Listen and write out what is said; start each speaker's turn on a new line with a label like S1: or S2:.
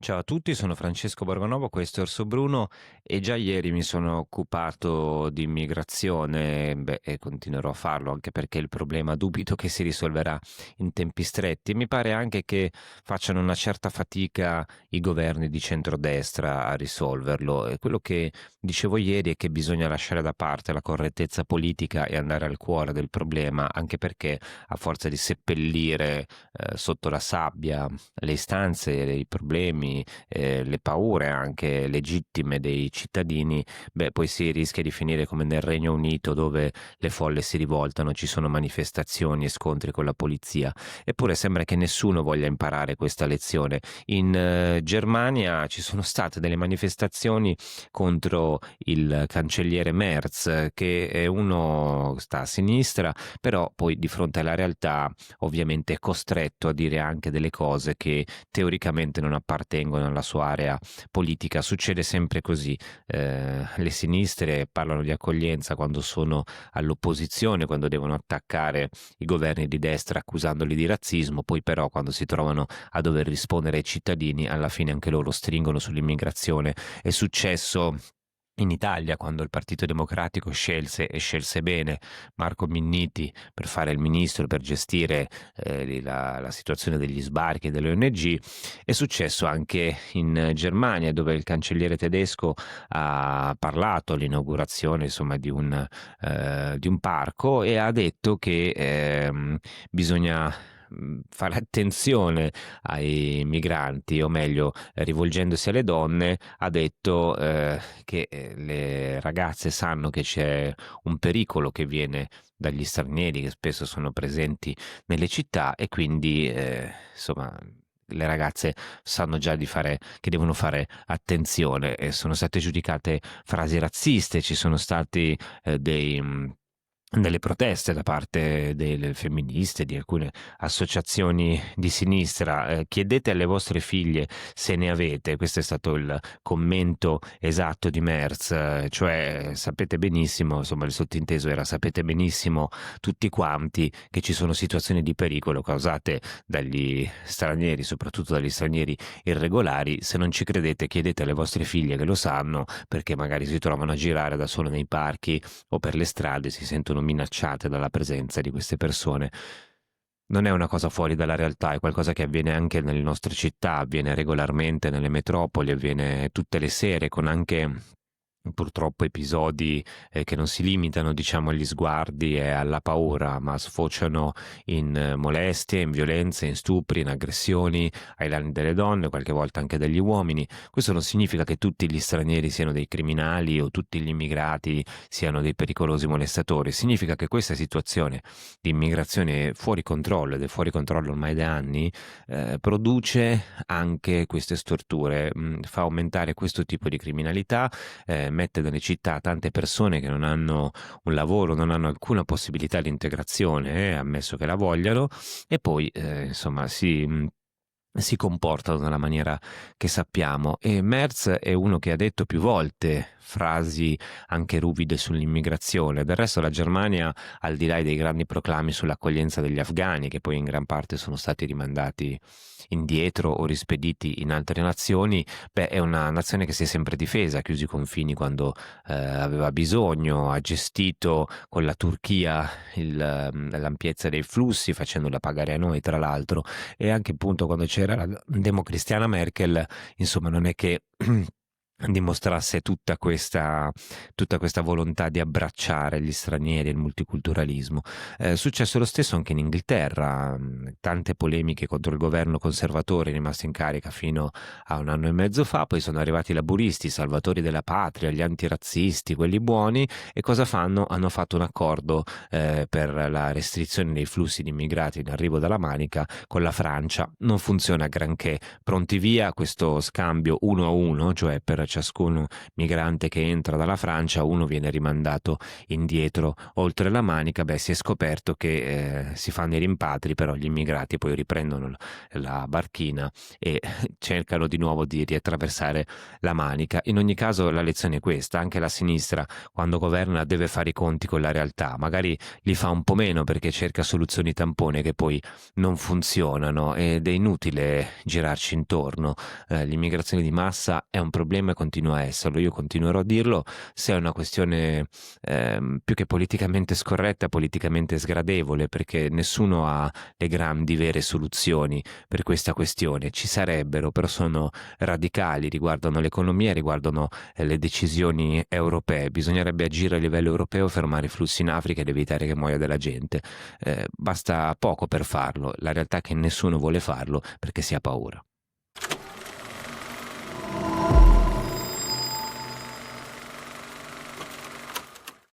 S1: Ciao a tutti, sono Francesco Borgonovo, questo è Orso Bruno e già ieri mi sono occupato di immigrazione, e continuerò a farlo anche perché il problema dubito che si risolverà in tempi stretti. Mi pare anche che facciano una certa fatica i governi di centrodestra a risolverlo. E quello che dicevo ieri è che bisogna lasciare da parte la correttezza politica e andare al cuore del problema, anche perché a forza di seppellire sotto la sabbia le istanze, i problemi, le paure anche legittime dei cittadini, beh, poi si rischia di finire come nel Regno Unito dove le folle si rivoltano, ci sono manifestazioni e scontri con la polizia. Eppure sembra che nessuno voglia imparare questa lezione. In Germania ci sono state delle manifestazioni contro il cancelliere Merz, che è uno sta a sinistra, però poi di fronte alla realtà ovviamente è costretto a dire anche delle cose che teoricamente non appartengono alla sua area politica. Succede sempre così. Le sinistre parlano di accoglienza quando sono all'opposizione, quando devono attaccare i governi di destra accusandoli di razzismo, poi però quando si trovano a dover rispondere ai cittadini, alla fine anche loro stringono sull'immigrazione. È successo in Italia, quando il Partito Democratico scelse e scelse bene Marco Minniti per fare il ministro, per gestire la situazione degli sbarchi e delle ONG, è successo anche in Germania, dove il cancelliere tedesco ha parlato all'inaugurazione insomma, di un parco e ha detto che bisogna fare attenzione ai migranti, o meglio, rivolgendosi alle donne, ha detto che le ragazze sanno che c'è un pericolo che viene dagli stranieri che spesso sono presenti nelle città e quindi insomma le ragazze sanno già che devono fare attenzione e sono state giudicate frasi razziste, ci sono stati delle proteste da parte delle femministe, di alcune associazioni di sinistra. Chiedete alle vostre figlie se ne avete, questo è stato il commento esatto di Merz, cioè sapete benissimo, insomma il sottinteso era sapete benissimo tutti quanti che ci sono situazioni di pericolo causate dagli stranieri, soprattutto dagli stranieri irregolari. Se non ci credete chiedete alle vostre figlie che lo sanno, perché magari si trovano a girare da solo nei parchi o per le strade, si sentono minacciate dalla presenza di queste persone. Non è una cosa fuori dalla realtà, è qualcosa che avviene anche nelle nostre città, avviene regolarmente nelle metropoli, avviene tutte le sere con anche purtroppo episodi che non si limitano, diciamo, agli sguardi e alla paura, ma sfociano in molestie, in violenze, in stupri, in aggressioni ai danni delle donne, qualche volta anche degli uomini. Questo non significa che tutti gli stranieri siano dei criminali o tutti gli immigrati siano dei pericolosi molestatori, significa che questa situazione di immigrazione fuori controllo, ed è fuori controllo ormai da anni, produce anche queste storture, fa aumentare questo tipo di criminalità, mette nelle città tante persone che non hanno un lavoro, non hanno alcuna possibilità di integrazione, ammesso che la vogliano, e poi insomma si comportano nella maniera che sappiamo. E Merz è uno che ha detto più volte frasi anche ruvide sull'immigrazione. Del resto la Germania, al di là dei grandi proclami sull'accoglienza degli afghani, che poi in gran parte sono stati rimandati indietro o rispediti in altre nazioni, beh, è una nazione che si è sempre difesa, ha chiuso i confini quando aveva bisogno, ha gestito con la Turchia l'ampiezza dei flussi, facendola pagare a noi, tra l'altro, e anche appunto quando c'era la democristiana Merkel, insomma, non è che dimostrasse tutta questa volontà di abbracciare gli stranieri e il multiculturalismo. È successo lo stesso anche in Inghilterra, tante polemiche contro il governo conservatore rimasto in carica fino a un anno e mezzo fa, poi sono arrivati i laburisti, i salvatori della patria, gli antirazzisti, quelli buoni, e cosa fanno? Hanno fatto un accordo per la restrizione dei flussi di immigrati in arrivo dalla Manica con la Francia. Non funziona granché, pronti via questo scambio uno a uno, cioè per per ciascun migrante che entra dalla Francia, uno viene rimandato indietro oltre la Manica. Beh, si è scoperto che si fanno i rimpatri, però gli immigrati poi riprendono la barchina e cercano di nuovo di riattraversare la Manica. In ogni caso la lezione è questa: anche la sinistra quando governa deve fare i conti con la realtà, magari li fa un po' meno perché cerca soluzioni tampone che poi non funzionano, ed è inutile girarci intorno. L'immigrazione di massa è un problema e continua a esserlo, io continuerò a dirlo. Se è una questione più che politicamente scorretta, politicamente sgradevole, perché nessuno ha le grandi vere soluzioni per questa questione. Ci sarebbero, però sono radicali, riguardano l'economia, riguardano le decisioni europee. Bisognerebbe agire a livello europeo, fermare i flussi in Africa ed evitare che muoia della gente. Basta poco per farlo, la realtà è che nessuno vuole farlo perché si ha paura.